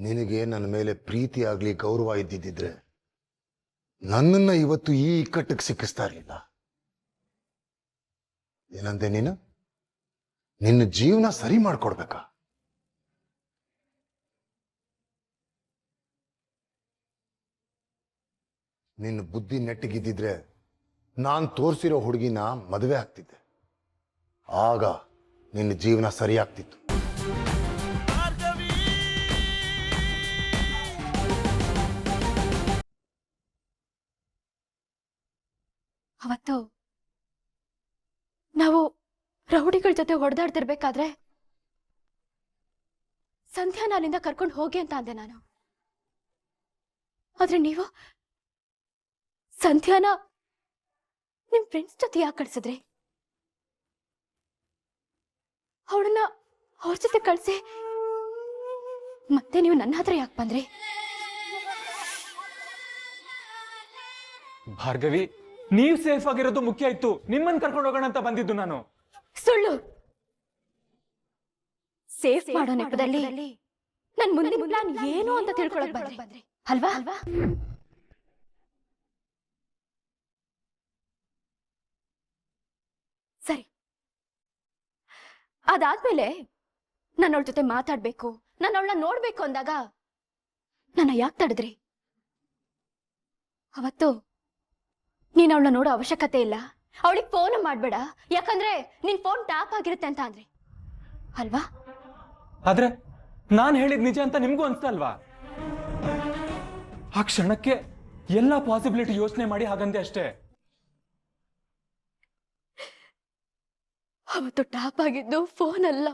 ನಿನಗೆ ನನ್ನ ಮೇಲೆ ಪ್ರೀತಿ ಆಗ್ಲಿ ಗೌರವ ಇದ್ದಿದ್ದಿದ್ರೆ ನನ್ನನ್ನ ಇವತ್ತು ಈ ಇಕ್ಕಟ್ಟಿಗೆ ಸಿಕ್ಕಿಸ್ತಾ ಇರಲಿಲ್ಲ. ಏನಂದೆ ನೀನು? ನಿನ್ನ ಜೀವನ ಸರಿ ಮಾಡ್ಕೊಡ್ಬೇಕಾ? ನಿನ್ನ ಬುದ್ಧಿ ನೆಟ್ಟಿಗಿದ್ದಿದ್ರೆ ನಾನು ತೋರಿಸಿರೋ ಹುಡುಗಿನ ಮದುವೆ ಆಗ್ತಿದ್ದೆ. ಆಗ ನಿನ್ನ ಜೀವನ ಸರಿ ಆಗ್ತಿತ್ತು. ಅವತ್ತು ನಾವು ರೌಡಿಗಳ ಜೊತೆ ಹೊಡೆದಾಡ್ತಿರ್ಬೇಕಾದ್ರೆ ಸಂಧ್ಯಾನ ಅಲ್ಲಿಂದ ಕರ್ಕೊಂಡು ಹೋಗಿ ಅಂತ ಅಂದೆ ನಾನು. ಆದ್ರೆ ನೀವು ಸಂಧ್ಯಾನ ನಿಮ್ ಫ್ರೆಂಡ್ಸ್ ಜೊತೆ ಯಾಕೆ ಕಳ್ಸಿದ್ರಿ? ಅವಳನ್ನ ಅವ್ರ ಜೊತೆ ಕಳ್ಸಿ ಮತ್ತೆ ನೀವು ನನ್ನ ಹತ್ರ ಯಾಕೆ ಬಂದ್ರಿ? ಭಾರ್ಗವಿ, ನೀವ್ ಸೇಫ್ ಆಗಿರೋದು ಮುಖ್ಯ ಇತ್ತು. ನಿಮ್ಮನ್ನ ಕರ್ಕೊಂಡು ಹೋಗೋಣ ಅಂತ ಬಂದಿದ್ದು ನಾನು. ಸುಳ್ಳು. ಸೇಫ್ ಮಾಡೋ ನೆಪದಲ್ಲಿ ನನ್ ಮುಂದಿನ ಪ್ಲಾನ್ ಏನು ಅಂತ ತಿಳ್ಕೊಳಕ್ ಬಂದ್ರಿ ಅಲ್ವಾ? ಸರಿ, ಅದಾದ್ಮೇಲೆ ನಾನು ಅವಳ ಜೊತೆ ಮಾತಾಡ್ಬೇಕು, ನಾನು ಅವಳನ್ನ ನೋಡ್ಬೇಕು ಅಂದಾಗ ನನ್ನ ಯಾಕೆ ತಡೆದ್ರಿ? ಅವತ್ತು ನೀನ್ ಅವಳನ್ನ ನೋಡೋ ಅವಶ್ಯಕತೆ ಇಲ್ಲ, ಅವಳಿಗೆ ಫೋನ್ ಮಾಡ್ಬೇಡ, ಯಾಕಂದ್ರೆ ನಿನ್ ಫೋನ್ ಟ್ಯಾಪ್ ಆಗಿರುತ್ತೆ ಅಂತ ಅಂದ್ರಿ ಅಲ್ವಾ? ಆದ್ರೆ ನಾನ್ ಹೇಳಿದ್ ನಿಜ ಅಂತ ನಿಮ್ಗೂ ಅನ್ಸ್ತಲ್ವಾ? ಆ ಕ್ಷಣಕ್ಕೆ ಎಲ್ಲಾ ಪಾಸಿಬಿಲಿಟಿ ಯೋಚನೆ ಮಾಡಿ ಹಾಗಂದೆ ಅಷ್ಟೇ. ಅವತ್ತು ಟ್ಯಾಪ್ ಆಗಿದ್ದು ಫೋನ್ ಅಲ್ಲ,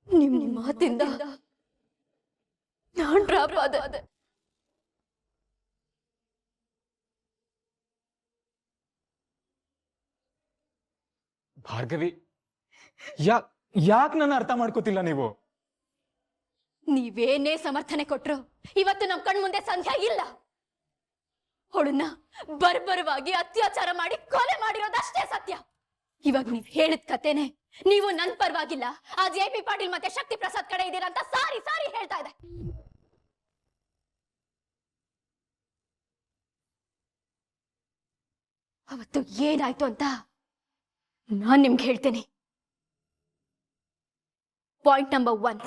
ನಿಮ್ಮ ಮಾತಿಂದ ನಾನ್ ಟ್ಯಾಪ್ ಆದೆ. ಭಾರ್ಗವಿ, ಯಾಕೆ ನನ್ನ ಅರ್ಥ ಮಾಡ್ಕೋತಿಲ್ಲ ನೀವು? ನೀವೇನೇ ಸಮರ್ಥನೆ ಕೊಟ್ರು ಇವತ್ತು ನಮ್ ಕಣ್ ಮುಂದೆ ಸಂಧ್ಯಾ ಇಲ್ಲ. ಅವಳನ್ನ ಬರ್ಬರವಾಗಿ ಅತ್ಯಾಚಾರ ಮಾಡಿ ಕೊಲೆ ಮಾಡಿರೋದಷ್ಟೇ ಸತ್ಯ. ಇವಾಗ ನೀವ್ ಹೇಳಿದ ಕತೆನೆ ನೀವು ನನ್ ಪರವಾಗಿಲ್ಲ, ಆ ಜೆ.ಪಿ. ಪಾಟೀಲ್ ಮತ್ತೆ ಶಕ್ತಿ ಪ್ರಸಾದ್ ಕಡೆ ಇದೀರ ಅಂತ ಸಾರಿ ಸಾರಿ ಹೇಳ್ತಾ ಇದೆ. ಅವತ್ತು ಏನಾಯ್ತು ಅಂತ ನಾನ್ ನಿಮ್ಗೆ ಹೇಳ್ತೇನೆ. ಪಾಯಿಂಟ್ ನಂಬರ್ 1,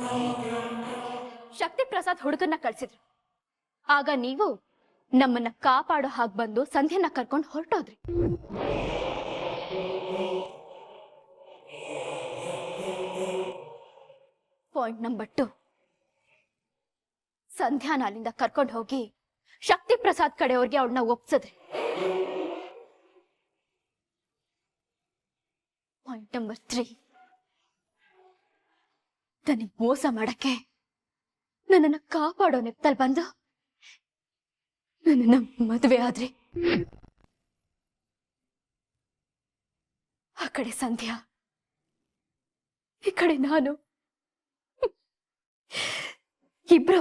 ಶಕ್ತಿ ಪ್ರಸಾದ್ ಹುಡುಗನ್ನ ಕಳ್ಸಿದ್ರು. ಆಗ ನೀವು ನಮ್ಮನ್ನ ಕಾಪಾಡೋ ಹಾಗೆ ಬಂದು ಸಂಧ್ಯನ ಕರ್ಕೊಂಡು ಹೊರಟೋದ್ರಿ. ಪಾಯಿಂಟ್ ನಂಬರ್ 2, ಸಂಧ್ಯಾನ ಅಲ್ಲಿಂದ ಕರ್ಕೊಂಡು ಹೋಗಿ ಶಕ್ತಿ ಪ್ರಸಾದ್ ಕಡೆಯವ್ರಿಗೆ ಅವಳನ್ನ ಒಪ್ಸಿದ್ರಿ. ಪಾಯಿಂಟ್ ನಂಬರ್ 3, ನನಗೆ ಮೋಸ ಮಾಡಕ್ಕೆ ನನ್ನನ್ನ ಕಾಪಾಡೋ ನೆಪದಲ್ಲಿ ಬಂದು ನನ್ನನ್ನ ಮದುವೆ ಆದ್ರಿ. ಆ ಕಡೆ ಸಂಧ್ಯಾ, ಈ ಕಡೆ ನಾನು, ಇಬ್ರು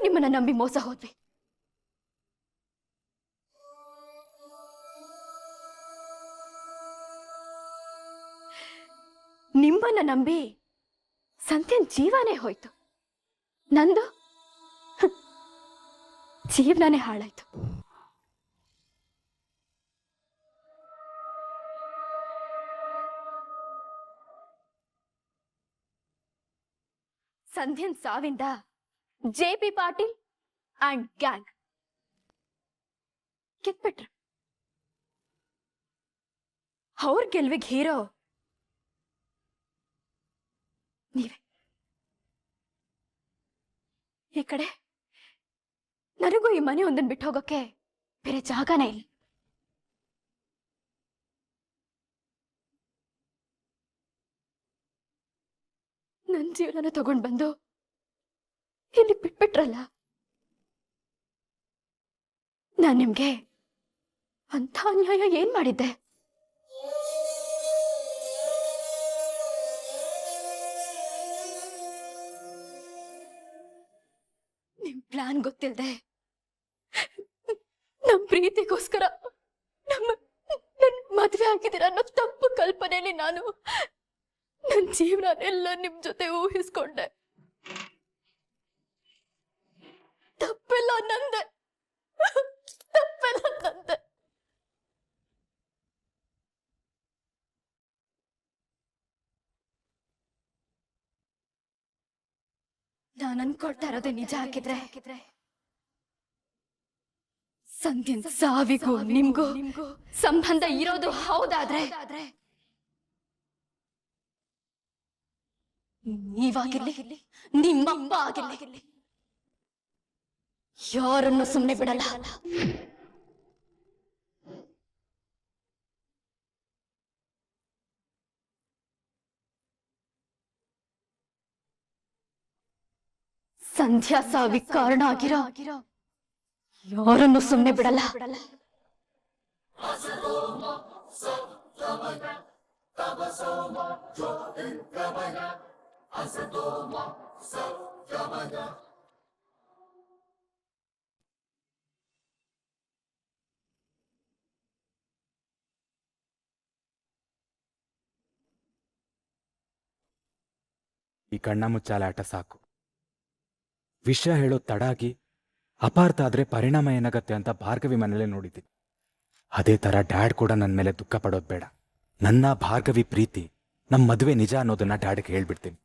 ನಿಮ್ಮನ್ನ ನಂಬಿ ಮೋಸ ಹೋದ್ವಿ. ನಿಮ್ಮನ್ನ ನಂಬಿ ಸಂಧ್ಯನ್ ಜೀವನೇ ಹೋಯ್ತು, ನಂದು ಜೀವನನೇ ಹಾಳಾಯ್ತು. ಸಂಧ್ಯನ್ ಸಾವಿಂದ ಜೆ.ಪಿ. ಪಾಟೀಲ್ ಅಂಡ್ ಗ್ಯಾಂಗ್ ಕಿತ್ಬಿಟ್ರು. ಅವ್ರ ಗೆಲ್ವಿಗೆ ಹೀರೋ ನೀವೇ. ಈ ಕಡೆ ನನಗೂ ಈ ಮನೆ ಒಂದನ್ನು ಬಿಟ್ಟು ಹೋಗೋಕೆ ಬೇರೆ ಜಾಗನೇ ಇಲ್ಲ. ನನ್ನ ಜೀವನ ತಗೊಂಡ್ ಬಂದು ಇಲ್ಲಿ ಬಿಟ್ಬಿಟ್ರಲ್ಲ. ನಾನ್ ನಿಮ್ಗೆ ಅಂಥ ಅನ್ಯಾಯ ಏನ್ ಮಾಡಿದ್ದೆ? ನಿಮ್ ಪ್ಲಾನ್ ಗೊತ್ತಿಲ್ದೆ ನಮ್ ಪ್ರೀತಿಗೋಸ್ಕರ ನನ್ ಮದ್ವೆ ಆಗಿದ್ದೀರ ಅನ್ನೋ ತಪ್ಪು ಕಲ್ಪನೆಯಲ್ಲಿ ನಾನು ನನ್ನ ಜೀವನನೆಲ್ಲ ನಿಮ್ ಜೊತೆ ಊಹಿಸ್ಕೊಂಡೆ. ತಪ್ಪೆಲ್ಲ ನಂದೆ, ತಪ್ಪೆಲ್ಲ ನಂದೆ. ನಾನು ಅನ್ಕೊಳ್ತಾ ಇರೋದೇ ನಿಜ ಹಾಕಿದ್ರೆ ಸಂಧ್ಯನ್ ಸಾವಿಗೂ ನಿಮ್ಗೂ ಸಂಬಂಧ ಇರೋದು ಹೌದಾದ್ರೆ ನೀವಾಗಿರ್ಲಿ, ನಿಮ್ಮಪ್ಪ ಆಗಿರ್ಲಿ, ಯಾರನ್ನು ಸುಮ್ಮನೆ ಬಿಡಲ್ಲ. ಸಂಧ್ಯಾ ಸಾವಿಗೆ ಕಾರಣ ಆಗಿರೋ ಯಾರನ್ನು ಸುಮ್ಮನೆ ಬಿಡಲ್ಲ. ಈ ಕಣ್ಣ ಮುಚ್ಚಾಲೆ ಆಟ ಸಾಕು. ವಿಷಯ ಹೇಳೋ ತಡ ಆಗಿ ಅಪಾರ್ಥ ಆದ್ರೆ ಪರಿಣಾಮ ಏನಾಗತ್ತೆ ಅಂತ ಭಾರ್ಗವಿ ಮನೇಲೆ ನೋಡಿದ್ದೀನಿ. ಅದೇ ತರ ಡ್ಯಾಡ್ ಕೂಡ ನನ್ನ ಮೇಲೆ ದುಃಖ ಪಡೋದು ಬೇಡ. ನನ್ನ ಭಾರ್ಗವಿ ಪ್ರೀತಿ ನಮ್ಮ ಮದುವೆ ನಿಜ ಅನ್ನೋದನ್ನ ಡ್ಯಾಡ್ಗೆ ಹೇಳ್ಬಿಡ್ತೀನಿ.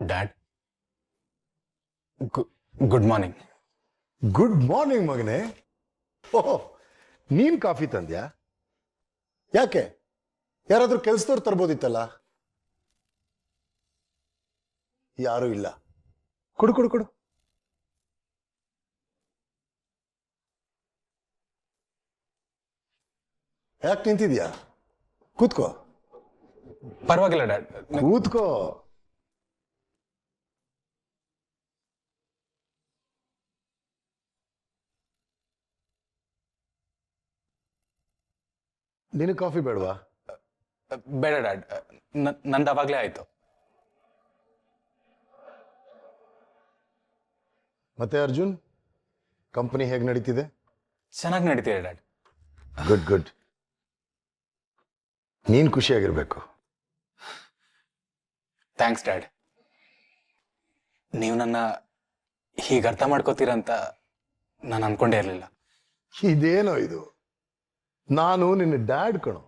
Dad, good morning. Good morning ಮಗನೇ. ಓಹೋ, ನೀನ್ ಕಾಫಿ ತಂದ್ಯಾ? ಯಾಕೆ, ಯಾರಾದ್ರೂ ಕೆಲ್ಸದವ್ರು ತರ್ಬೋದಿತ್ತಲ್ಲ? ಯಾರೂ ಇಲ್ಲ. ಕೊಡು ಕೊಡು ಕೊಡು. ಯಾಕೆ ನಿಂತಿದ್ಯಾ? ಕೂತ್ಕೋ. ಪರವಾಗಿಲ್ಲ ಡ್ಯಾಡ್, ಕೂತ್ಕೋ. ನಿನಗೆ ಕಾಫಿ ಬೇಡವಾ? ಬೇಡ ಡ್ಯಾಡ್, ನಂದು ಅವಾಗಲೇ ಆಯ್ತು. ಮತ್ತೆ ಅರ್ಜುನ್, ಕಂಪನಿ ಹೇಗೆ ನಡೀತಿದೆ? ಚೆನ್ನಾಗಿ ನಡೀತಿದೆ ಡ್ಯಾಡ್. Good good. ನೀನ್ ಖುಷಿಯಾಗಿರ್ಬೇಕು. Thanks dad. ನೀವು ನನ್ನ ಹೀಗೆ ಅರ್ಥ ಮಾಡ್ಕೋತೀರಂತ ನಾನು ಅನ್ಕೊಂಡೇ ಇರಲಿಲ್ಲ. ಇದೇನೋ ಇದು, ನಾನು ನಿನ್ನ ಡ್ಯಾಡ್ ಕಣೋ.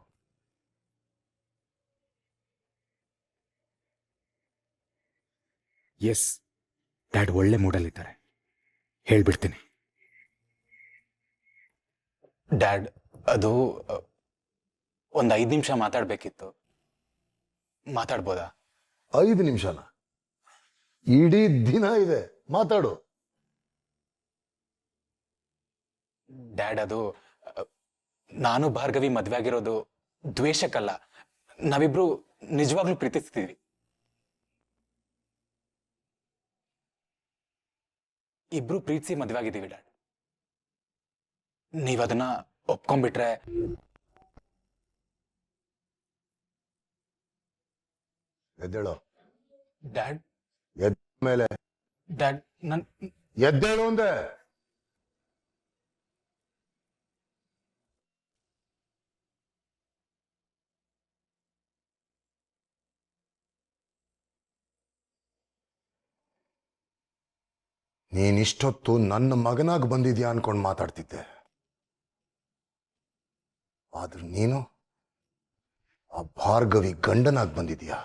ಎಸ್, ಡ್ಯಾಡ್ ಒಳ್ಳೆ ಮೂಡಲ್ಲಿದ್ದಾರೆ, ಹೇಳ್ಬಿಡ್ತೀನಿ. ಡ್ಯಾಡ್, ಅದು ಒಂದು 5 ನಿಮಿಷ ಮಾತಾಡ್ಬೇಕಿತ್ತು. ಮಾತಾಡ್ಬೋದಾ? 5 ನಿಮಿಷನ? ಇಡೀ ದಿನ ಇದೆ, ಮಾತಾಡು. ಡ್ಯಾಡ್, ಅದು ನಾನು ಭಾರ್ಗವಿ ಮದ್ವೆ ಆಗಿರೋದು ದ್ವೇಷಕ್ಕಲ್ಲ. ನಾವಿಬ್ರು ನಿಜವಾಗ್ಲೂ ಪ್ರೀತಿಸ್ತೀವಿ. ಇಬ್ರು ಪ್ರೀತಿಸಿ ಮದ್ವೆ ಆಗಿದ್ದೀವಿ ಡ್ಯಾಡ್. ನೀವದನ್ನ ಒಪ್ಕೊಂಡ್ಬಿಟ್ರೆ ಎದ್ದೇಳೋ. ಡ್ಯಾಡ್, ಎದ್ದ ಮೇಲೆ ಡ್ಯಾಡ್, ಎದ್ದೇಳು ಅಂದೆ. ನೀನಿಷ್ಟೊತ್ತು ನನ್ನ ಮಗನಾಗಿ ಬಂದಿದ್ಯಾ ಅನ್ಕೊಂಡು ಮಾತಾಡ್ತಿದ್ದೆ. ಆದ್ರೆ ನೀನು ಆ ಭಾರ್ಗವಿ ಗಂಡನಾಗಿ ಬಂದಿದ್ಯಾ.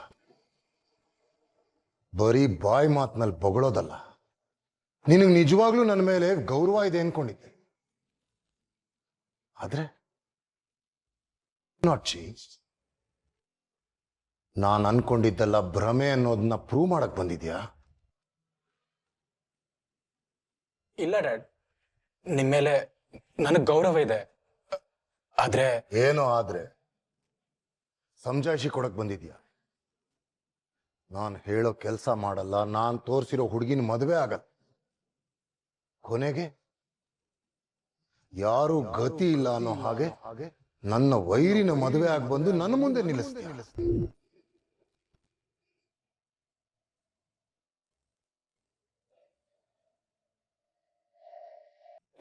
ಬರೀ ಬಾಯ್ ಮಾತಿನಲ್ಲಿ ಬೊಗಳೋದಲ್ಲ, ನಿನಗೆ ನಿಜವಾಗ್ಲೂ ನನ್ನ ಮೇಲೆ ಗೌರವ ಇದೆ ಅನ್ಕೊಂಡಿದ್ದೆ. ಆದ್ರೆ ನಾಟ್ ಚೇಂಜ್. ನಾನು ಅನ್ಕೊಂಡಿದ್ದೆಲ್ಲ ಭ್ರಮೆ ಅನ್ನೋದನ್ನ ಪ್ರೂವ್ ಮಾಡಕ್ ಬಂದಿದ್ಯಾ? ಇಲ್ಲ ಡ್ಯಾಡ್, ನಿಮ್ಮೇಲೆ ನನಗೆ ಗೌರವ ಇದೆ. ಆದ್ರೆ ಏನೋ ಆದ್ರೆ ಸಮಜಾಯಿಷಿ ಕೊಡಕ್ ಬಂದಿದ್ಯಾ? ನಾನು ಹೇಳೋ ಕೆಲಸ ಮಾಡಲ್ಲ, ನಾನು ತೋರಿಸಿರೋ ಹುಡುಗಿನ ಮದುವೆ ಆಗಲ್ಲ. ಕೊನೆಗೆ ಯಾರು ಗತಿ ಇಲ್ಲ ಅನ್ನೋ ಹಾಗೆ ನನ್ನ ವೈರಿನ ಮದುವೆ ಆಗಿ ಬಂದು ನನ್ನ ಮುಂದೆ ನಿಲ್ಲಿಸ್ತೀಯ.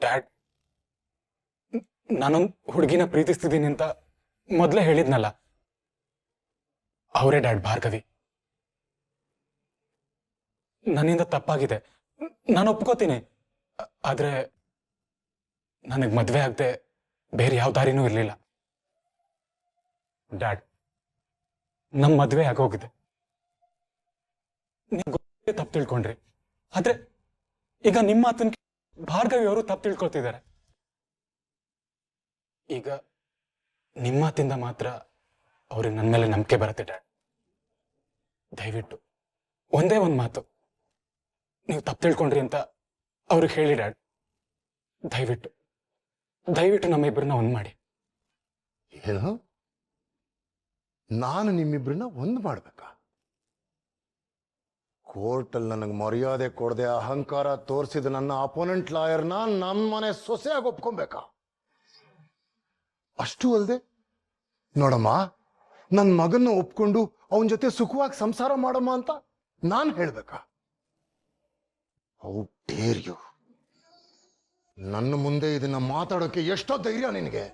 ಡ್ಯಾಡ್, ನಾನೊಂದು ಹುಡುಗಿನ ಪ್ರೀತಿಸ್ತಿದ್ದೀನಿ ಅಂತ ಮೊದಲೇ ಹೇಳಿದ್ನಲ್ಲ, ಅವರೇ ಡ್ಯಾಡ್ ಭಾರ್ಗವಿ. ನನ್ನಿಂದ ತಪ್ಪಾಗಿದೆ, ನಾನು ಒಪ್ಕೋತೀನಿ. ಆದ್ರೆ ನನಗೆ ಮದುವೆ ಆಗದೆ ಬೇರೆ ಯಾವ ದಾರಿನೂ ಇರಲಿಲ್ಲ. ಡ್ಯಾಡ್, ನಮ್ಮ ಮದುವೆ ಆಗೋಗಿದೆ. ನೀವು ತಪ್ಪು ತಿಳ್ಕೊಂಡ್ರಿ. ಆದ್ರೆ ಈಗ ನಿಮ್ಮ ಮಾತನ್ನ ಭಾರ್ಗವಿ ಅವರು ತಪ್ಪು ತಿಳ್ಕೊಳ್ತಿದ್ದಾರೆ. ಈಗ ನಿಮ್ಮ ಮಾತಿಂದ ಮಾತ್ರ ಅವ್ರಿಗೆ ನನ್ನ ಮೇಲೆ ನಂಬಿಕೆ ಬರುತ್ತೆ ಡ್ಯಾಡ್. ದಯವಿಟ್ಟು ಒಂದೇ ಒಂದು ಮಾತು, ನೀವು ತಪ್ಪು ತಿಳ್ಕೊಂಡ್ರಿ ಅಂತ ಅವ್ರಿಗೆ ಹೇಳಿ ಡ್ಯಾಡ್. ದಯವಿಟ್ಟು ದಯವಿಟ್ಟು ನಮ್ಮಿಬ್ಬರನ್ನ ಒಂದು ಮಾಡಿ. ಏನು? ನಾನು ನಿಮ್ಮಿಬ್ಬರನ್ನ ಒಂದು ಮಾಡ್ಬೇಕಾ? ಕೋರ್ಟಲ್ಲಿ ನನಗೆ ಮರ್ಯಾದೆ ಕೊಡದೆ ಅಹಂಕಾರ ತೋರಿಸಿದ ನನ್ನ ಅಪೋನೆಂಟ್ ಲಾಯರ್ನ ನಮ್ಮ ಮನೆ ಸೊಸೆಯಾಗಿ ಒಪ್ಕೊಬೇಕಾ? ಅಷ್ಟೂ ಅಲ್ಲದೆ ನೋಡಮ್ಮ, ನನ್ನ ಮಗನ್ನ ಒಪ್ಕೊಂಡು ಅವನ ಜೊತೆ ಸುಖವಾಗಿ ಸಂಸಾರ ಮಾಡಮ್ಮ ಅಂತ ನಾನು ಹೇಳ್ಬೇಕಾ? How dare you! ನನ್ನ ಮುಂದೆ ಇದನ್ನ ಮಾತಾಡೋಕೆ ಎಷ್ಟೋ ಧೈರ್ಯ ನಿನಗೆ?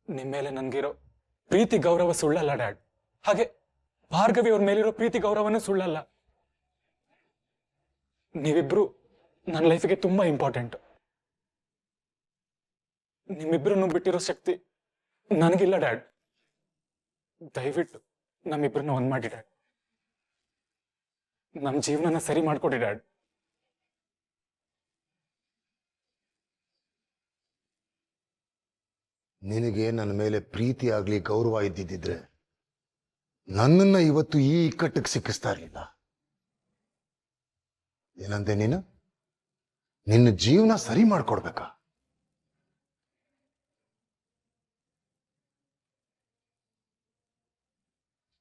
ನಿಮ್ಮ ಮೇಲೆ ನನ್ಗಿರೋ ಪ್ರೀತಿ ಗೌರವ ಸುಳ್ಳಲ್ಲ ಡ್ಯಾಡ್. ಹಾಗೆ ಭಾರ್ಗವಿ ಅವ್ರ ಮೇಲಿರೋ ಪ್ರೀತಿ ಗೌರವನೂ ಸುಳ್ಳಲ್ಲ. ನೀವಿಬ್ರು ನನ್ನ ಲೈಫಿಗೆ ತುಂಬಾ ಇಂಪಾರ್ಟೆಂಟ್. ನಿಮ್ಮಿಬ್ರನ್ನು ಬಿಟ್ಟಿರೋ ಶಕ್ತಿ ನನಗಿಲ್ಲ ಡ್ಯಾಡ್. ದಯವಿಟ್ಟು ನಮ್ಮಿಬ್ರನ್ನ ಒಂದ್ ಮಾಡಿ ಡ್ಯಾಡ್. ನಮ್ಮ ಜೀವನನ ಸರಿ ಮಾಡ್ಕೊಡಿ ಡ್ಯಾಡ್. ನಿನಗೆ ನನ್ನ ಮೇಲೆ ಪ್ರೀತಿ ಆಗ್ಲಿ ಗೌರವ ಇದ್ದಿದ್ದಿದ್ರೆ ನನ್ನನ್ನ ಇವತ್ತು ಈ ಇಕ್ಕಟ್ಟಿಗೆ ಸಿಕ್ಕಿಸ್ತಾ ಇರಲಿಲ್ಲ. ಏನಂದೆ ನೀನು? ನಿನ್ನ ಜೀವನ ಸರಿ ಮಾಡ್ಕೊಡ್ಬೇಕಾ?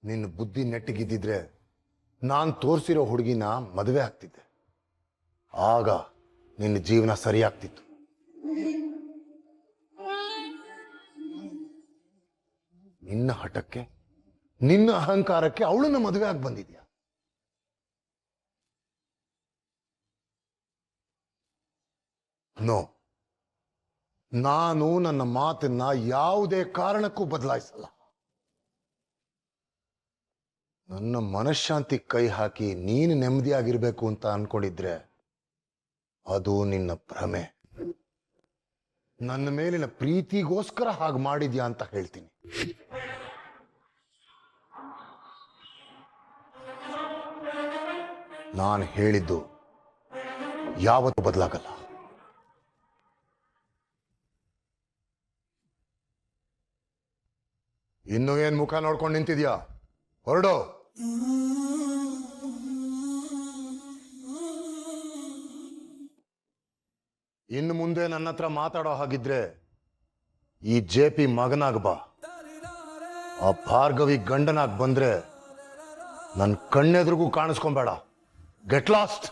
ನಿನ್ನ ಬುದ್ಧಿ ನೆಟ್ಟಿಗಿದ್ದಿದ್ರೆ ನಾನು ತೋರಿಸಿರೋ ಹುಡುಗಿನ ಮದುವೆ ಆಗ್ತಿದ್ದೆ. ಆಗ ನಿನ್ನ ಜೀವನ ಸರಿ ಆಗ್ತಿತ್ತು. ನಿನ್ನ ಹಠಕ್ಕೆ, ನಿನ್ನ ಅಹಂಕಾರಕ್ಕೆ ಅವಳನ್ನ ಮದುವೆ ಆಗಿ ಬಂದಿದ್ಯಾ. ನೋ, ನಾನು ನನ್ನ ಮಾತನ್ನ ಯಾವುದೇ ಕಾರಣಕ್ಕೂ ಬದಲಾಯಿಸಲ್ಲ. ನನ್ನ ಮನಃಶಾಂತಿ ಕೈ ಹಾಕಿ ನೀನು ನೆಮ್ಮದಿಯಾಗಿರ್ಬೇಕು ಅಂತ ಅನ್ಕೊಂಡಿದ್ರೆ ಅದು ನಿನ್ನ ಭ್ರಮೆ. ನನ್ನ ಮೇಲಿನ ಪ್ರೀತಿಗೋಸ್ಕರ ಹಾಗೆ ಮಾಡಿದ್ಯಾ ಅಂತ ಹೇಳ್ತೀನಿ. ನಾನು ಹೇಳಿದ್ದು ಯಾವತ್ತೂ ಬದಲಾಗಲ್ಲ. ಇನ್ನು ಏನ್ ಮುಖ ನೋಡ್ಕೊಂಡು ನಿಂತಿದ್ಯಾ? ಹೊರಡೋ. ಇನ್ನು ಮುಂದೆ ನನ್ನ ಹತ್ರ ಮಾತಾಡೋ ಹಾಗಿದ್ರೆ ಈ JP ಮಗನಾಗ್ ಬಾ. ಆ ಭಾರ್ಗವಿ ಗಂಡನಾಗ್ ಬಂದ್ರೆ ನನ್ನ ಕಣ್ಣೆದ್ರಿಗೂ ಕಾಣಿಸ್ಕೊಂಬೇಡ. Get lost.